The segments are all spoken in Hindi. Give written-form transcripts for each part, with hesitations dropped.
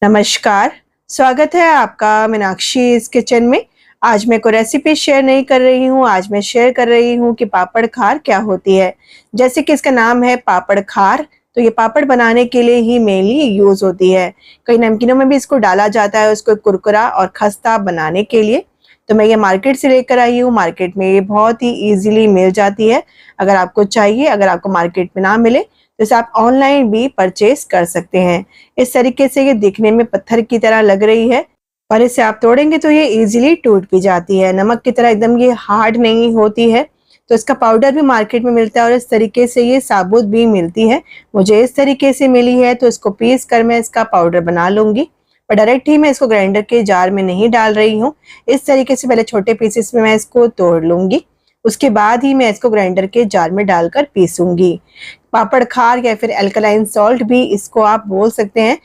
नमस्कार, स्वागत है आपका मीनाक्षी इस किचन में। आज मैं कोई रेसिपी शेयर नहीं कर रही हूँ। आज मैं शेयर कर रही हूँ कि पापड़ खार क्या होती है। जैसे कि इसका नाम है पापड़ खार, तो ये पापड़ बनाने के लिए ही मेनली यूज होती है। कई नमकीनों में भी इसको डाला जाता है, उसको कुरकुरा और खस्ता बनाने के लिए। तो मैं ये मार्केट से लेकर आई हूँ। मार्केट में ये बहुत ही ईजिली मिल जाती है। अगर आपको चाहिए, अगर आपको मार्केट में ना मिले तो इसे आप ऑनलाइन भी परचेज कर सकते हैं। इस तरीके से ये दिखने में पत्थर की तरह लग रही है और इसे आप तोड़ेंगे तो ये इजीली टूट भी जाती है। नमक की तरह एकदम ये हार्ड नहीं होती है। तो इसका पाउडर भी मार्केट में मिलता है और इस तरीके से ये साबुत भी मिलती है। मुझे इस तरीके से मिली है तो इसको पीस कर मैं इसका पाउडर बना लूंगी। पर डायरेक्ट ही मैं इसको ग्राइंडर के जार में नहीं डाल रही हूँ। इस तरीके से पहले छोटे पीसेस में मैं इसको तोड़ लूंगी, उसके बाद ही मैं इसको ग्राइंडर के जार में डालकर पीसूंगी। पापड़ खार या फिर अल्कलाइन सॉल्ट भी इसको आप बोल सकते हैं।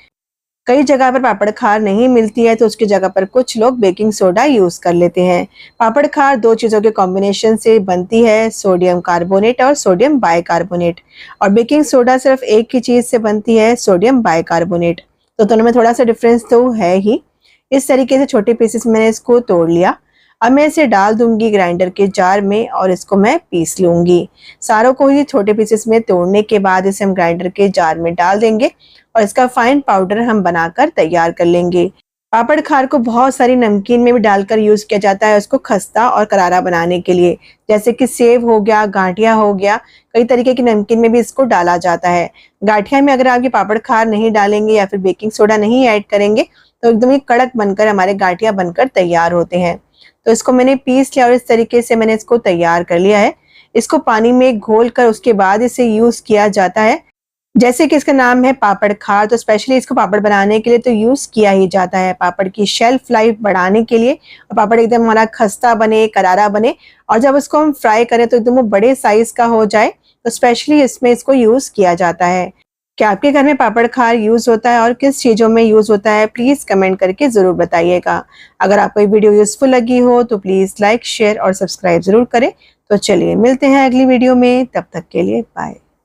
कई जगह पर पापड़ खार नहीं मिलती है तो उसकी जगह पर कुछ लोग बेकिंग सोडा यूज कर लेते हैं। पापड़ खार दो चीजों के कॉम्बिनेशन से बनती है, सोडियम कार्बोनेट और सोडियम बाइकार्बोनेट। और बेकिंग सोडा सिर्फ एक ही चीज से बनती है, सोडियम बाइकार्बोनेट। तो दोनों में थोड़ा सा डिफरेंस तो है ही। इस तरीके से छोटे पीसेस मैंने इसको तोड़ लिया। अब मैं इसे डाल दूंगी ग्राइंडर के जार में और इसको मैं पीस लूंगी। सारों को ही छोटे पीसेस में तोड़ने के बाद इसे हम ग्राइंडर के जार में डाल देंगे और इसका फाइन पाउडर हम बनाकर तैयार कर लेंगे। पापड़ खार को बहुत सारी नमकीन में भी डालकर यूज किया जाता है, उसको खस्ता और करारा बनाने के लिए। जैसे कि सेव हो गया, गांठिया हो गया, कई तरीके की नमकीन में भी इसको डाला जाता है। गांठिया में अगर आप ये पापड़ खार नहीं डालेंगे या फिर बेकिंग सोडा नहीं ऐड करेंगे तो एकदम ही कड़क बनकर हमारे गांठिया बनकर तैयार होते हैं। तो इसको मैंने पीस लिया और इस तरीके से मैंने इसको तैयार कर लिया है। इसको पानी में घोल कर उसके बाद इसे यूज किया जाता है। जैसे कि इसका नाम है पापड़ खार, तो स्पेशली इसको पापड़ बनाने के लिए तो यूज किया ही जाता है, पापड़ की शेल्फ लाइफ बढ़ाने के लिए। और पापड़ एकदम हमारा खस्ता बने, करारा बने और जब उसको हम फ्राई करें तो एकदम वो बड़े साइज का हो जाए, तो स्पेशली इसमें इसको यूज किया जाता है। क्या आपके घर में पापड़ खार यूज होता है और किस चीजों में यूज होता है, प्लीज कमेंट करके जरूर बताइएगा। अगर आपको ये वीडियो यूजफुल लगी हो तो प्लीज लाइक, शेयर और सब्सक्राइब जरूर करें। तो चलिए मिलते हैं अगली वीडियो में, तब तक के लिए बाय।